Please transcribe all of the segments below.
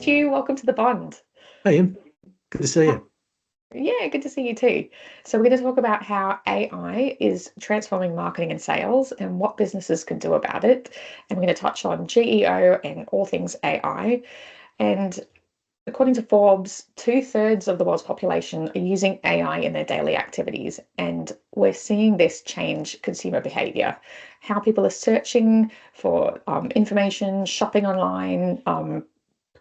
Stu, welcome to the Bond. Hey, Im. Good to see Uh, you. Yeah, good to see you too. So, we're going to talk about how AI is transforming marketing and sales and what businesses can do about it. And we're going to touch on GEO and all things AI. And according to Forbes, two-thirds of the world's population are using AI in their daily activities. And we're seeing this change consumer behavior, how people are searching for information, shopping online,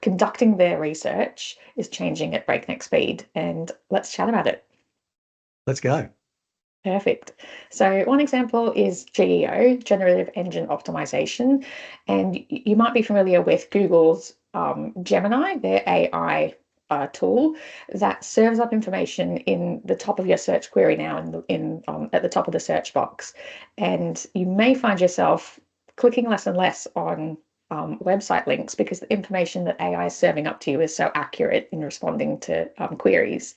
conducting their research is changing at breakneck speed. And let's chat about it. Let's go. Perfect. So one example is GEO, Generative Engine Optimisation. And you might be familiar with Google's Gemini, their AI tool that serves up information in the top of your search query now in at the top of the search box. And you may find yourself clicking less and less on website links because the information that AI is serving up to you is so accurate in responding to queries.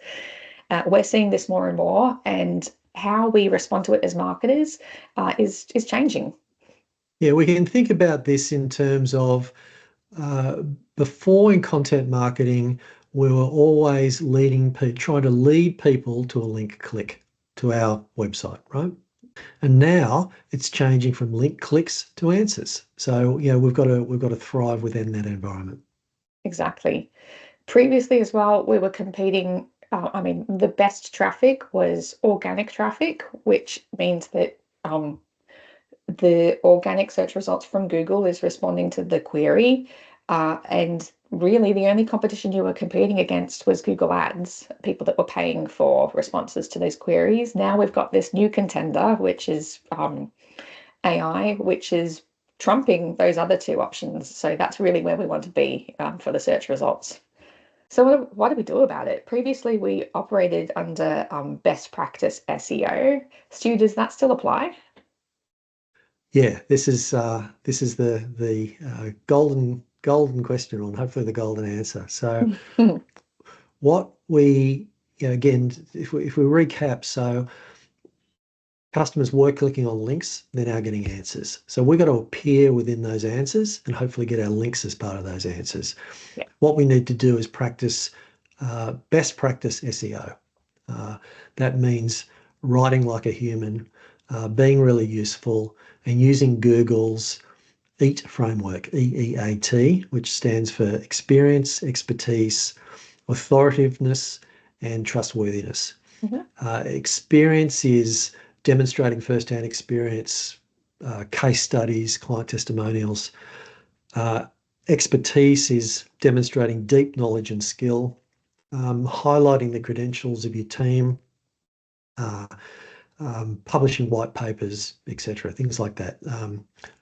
We're seeing this more and more, and how we respond to it as marketers is changing. Yeah, we can think about this in terms of uh, before in content marketing, we were always trying to lead people to a link click to our website, right? And now it's changing from link clicks to answers. So, we've got to thrive within that environment. Exactly. Previously, as well, we were competing. I mean, the best traffic was organic traffic, which means that the organic search results from Google is responding to the query. And really, the only competition you were competing against was Google Ads, people that were paying for responses to those queries. Now we've got this new contender, which is AI, which is trumping those other two options. So that's really where we want to be for the search results. So what do we do about it? Previously, we operated under best practice SEO. Stu, does that still apply? Yeah, this is the golden question, or hopefully the golden answer. So what we, again, if we recap, so customers were clicking on links, they're now getting answers. So we've got to appear within those answers and hopefully get our links as part of those answers. Yeah. What we need to do is practice best practice SEO. Uh, that means writing like a human, being really useful, and using Google's EAT framework, EEAT, which stands for experience, expertise, authoritativeness, and trustworthiness. Mhm. Experience is demonstrating first-hand experience, case studies, client testimonials. Uh, Expertise is demonstrating deep knowledge and skill, highlighting the credentials of your team, uh, publishing white papers, etc., things like that.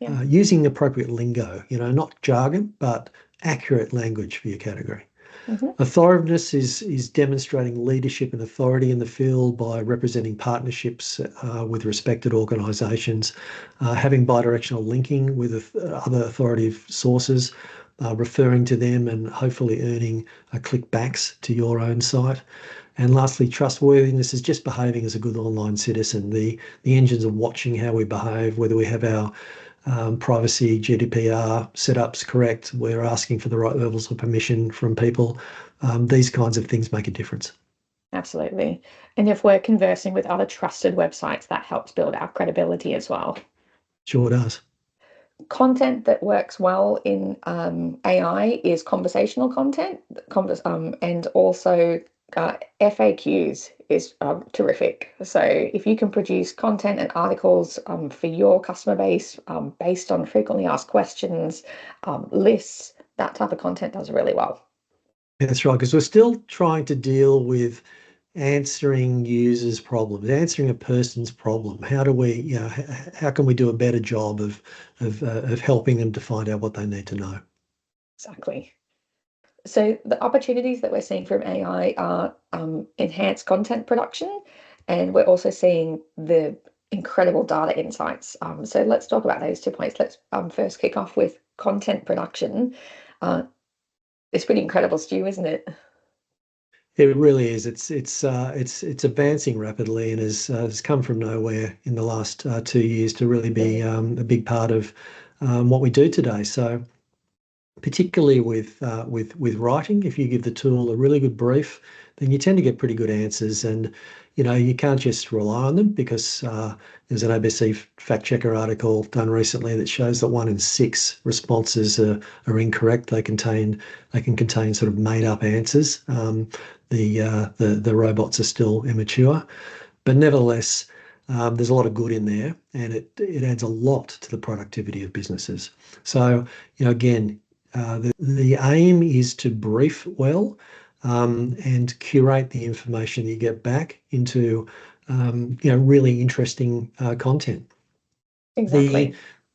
Yeah. Using appropriate lingo, not jargon, but accurate language for your category. Mhm. Authoritiveness is demonstrating leadership and authority in the field by representing partnerships with respected organisations, having bidirectional linking with other authoritative sources, referring to them and hopefully earning clickbacks to your own site. And lastly, trustworthiness is just behaving as a good online citizen. The engines are watching how we behave, whether we have our privacy GDPR setups correct, we're asking for the right levels of permission from people. These kinds of things make a difference. Absolutely. And if we're conversing with other trusted websites, that helps build our credibility as well. Sure does. Content that works well in AI is conversational content, and also FAQs is terrific. So if you can produce content and articles for your customer base based on frequently asked questions, lists, that type of content does really well. Yeah, that's right, because we're still trying to deal with answering users' problems, answering a person's problem. How do we, how can we do a better job of helping them to find out what they need to know? Exactly. So the opportunities that we're seeing from AI are enhanced content production, and we're also seeing the incredible data insights. So let's talk about those 2 points. Let's first kick off with content production. Uh, it's pretty incredible, Stu, isn't it? It really is. It's advancing rapidly and has come from nowhere in the last 2 years to really be a big part of what we do today. So particularly with writing. If you give the tool a really good brief, then you tend to get pretty good answers. And you can't just rely on them because there's an ABC fact checker article done recently that shows that 1 in 6 responses are incorrect. They can contain sort of made up answers. The robots are still immature, but nevertheless, there's a lot of good in there, and it adds a lot to the productivity of businesses. So, again, the aim is to brief well and curate the information that you get back into really interesting content. The Exactly.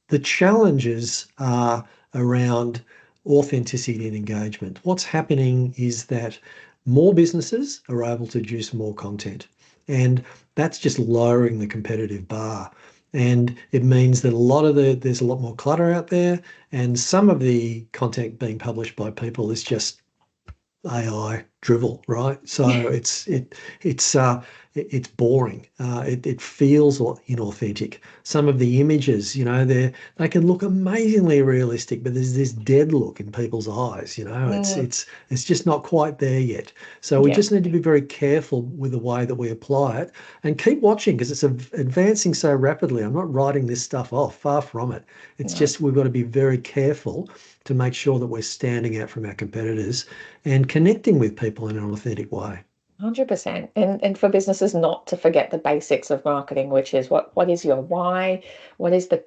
the challenges are around authenticity and engagement. What's happening is that more businesses are able to produce more content, and that's just lowering the competitive bar. And it means that there's a lot more clutter out there, and some of the content being published by people is just AI drivel, right? So it's boring. It feels inauthentic. Some of the images, they can look amazingly realistic, but there's this dead look in people's eyes. It's Mm, it's it's just not quite there yet. So we yeah, just need to be very careful with the way that we apply it and keep watching because it's advancing so rapidly. I'm not writing this stuff off, far from it. It's no, just we've got to be very careful to make sure that we're standing out from our competitors and connecting with people in an authentic way. 100%. And for businesses not to forget the basics of marketing, which is what is your why? What is the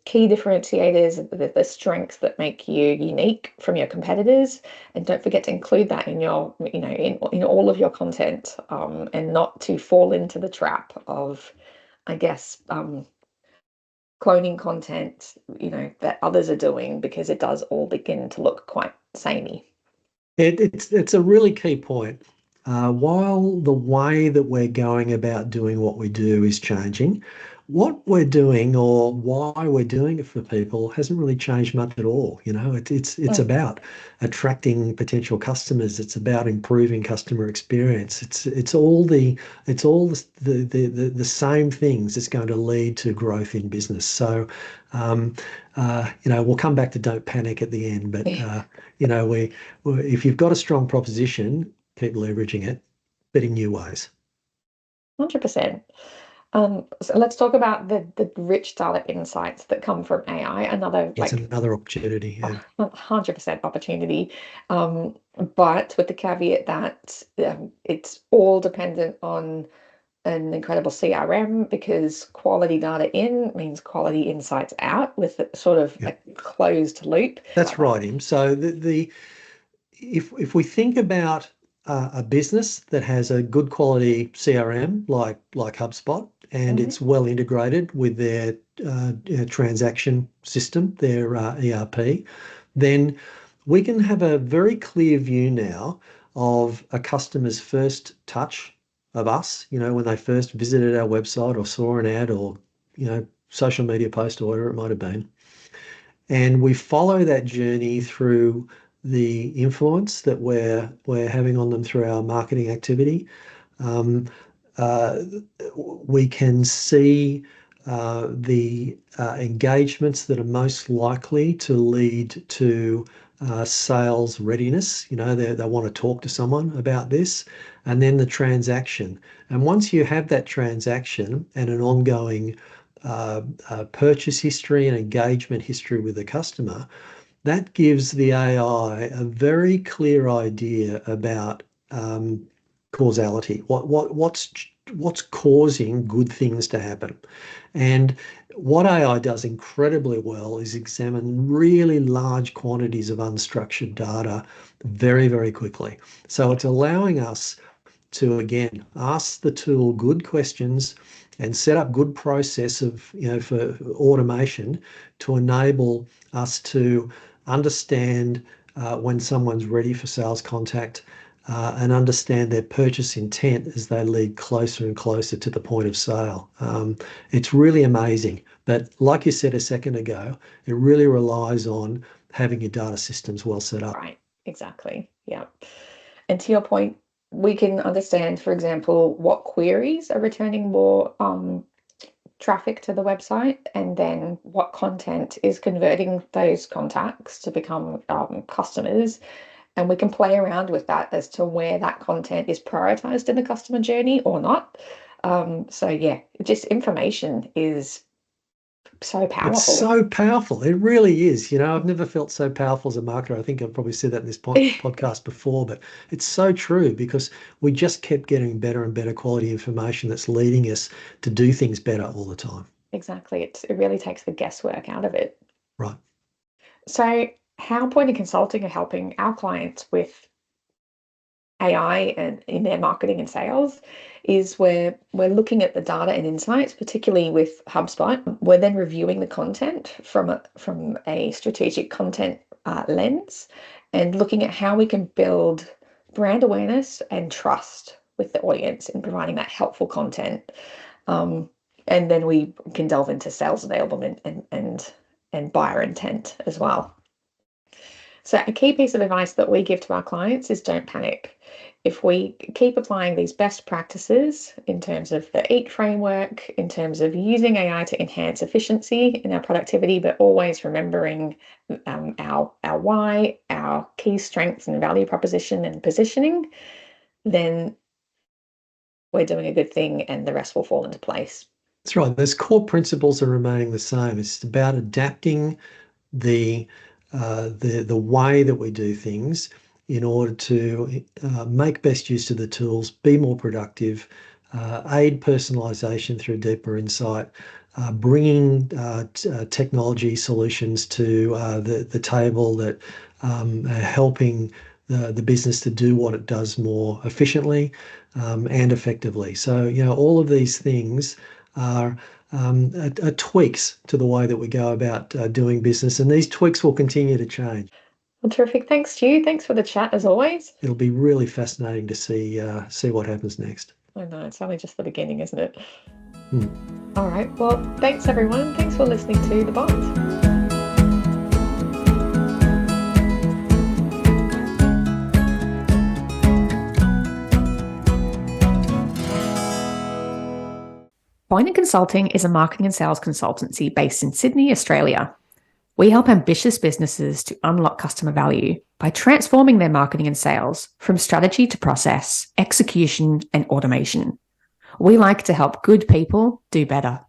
key differentiators, the strengths that make you unique from your competitors? And don't forget to include that in your, in all of your content, and not to fall into the trap of, I guess, cloning content, that others are doing, because it does all begin to look quite samey. It's a really key point. While the way that we're going about doing what we do is changing, what we're doing or why we're doing it for people hasn't really changed much at all. It's Mm, about attracting potential customers. It's about improving customer experience. It's all the same things that's going to lead to growth in business. So, we'll come back to don't panic at the end, but you know, we if you've got a strong proposition, keep leveraging it, but in new ways. 100%. So let's talk about the rich data insights that come from AI. Another It's like another opportunity. Yeah. 100% opportunity, but with the caveat that it's all dependent on an incredible CRM, because quality data in means quality insights out, with sort of Yeah. a closed loop. That's right, Im. So if we think about a business that has a good quality CRM like HubSpot, and Mhm. it's well integrated with their transaction system, their ERP, then we can have a very clear view now of a customer's first touch of us, when they first visited our website or saw an ad or, social media post or whatever it might have been. And we follow that journey through the influence that we're having on them through our marketing activity. Um, uh, we can see the engagements that are most likely to lead to sales readiness. They want to talk to someone about this, and then the transaction. And once you have that transaction and an ongoing purchase history and engagement history with the customer, that gives the AI a very clear idea about causality. What's causing good things to happen? And what AI does incredibly well is examine really large quantities of unstructured data very, very quickly. So it's allowing us to again ask the tool good questions and set up good process for automation to enable us to understand when someone's ready for sales contact and understand their purchase intent as they lead closer and closer to the point of sale. It's really amazing. But like you said a second ago, it really relies on having your data systems well set up. Right, exactly. Yeah. And to your point, we can understand, for example, what queries are returning more traffic to the website, and then what content is converting those contacts to become customers. And we can play around with that as to where that content is prioritized in the customer journey or not. So yeah, just information is so It's powerful. so powerful. It really is. I've never felt so powerful as a marketer. I think I've probably said that in this podcast before, but it's so true because we just kept getting better and better quality information that's leading us to do things better all the time. Exactly. It really takes the guesswork out of it. Right. So how Point Consulting are helping our clients with AI and in their marketing and sales is where we're looking at the data and insights, particularly with HubSpot. We're then reviewing the content from a strategic content lens and looking at how we can build brand awareness and trust with the audience in providing that helpful content. And then we can delve into sales enablement and buyer intent as well. So a key piece of advice that we give to our clients is don't panic. If we keep applying these best practices in terms of the EAT framework, in terms of using AI to enhance efficiency in our productivity, but always remembering our why, our key strengths and value proposition and positioning, then we're doing a good thing and the rest will fall into place. That's right. Those core principles are remaining the same. It's about adapting the way that we do things in order to make best use of the tools, be more productive, aid personalization through deeper insight, bringing technology solutions to the table that are helping the business to do what it does more efficiently and effectively. So, all of these things are tweaks to the way that we go about doing business, and these tweaks will continue to change. Well, terrific. Thanks, Stu. Thanks for the chat as always. It'll be really fascinating to see what happens next. I know, it's only just the beginning, isn't it? Hmm. All right. Well, thanks, everyone. Thanks for listening to The Bond. Point Consulting is a marketing and sales consultancy based in Sydney, Australia. We help ambitious businesses to unlock customer value by transforming their marketing and sales from strategy to process, execution, and automation. We like to help good people do better.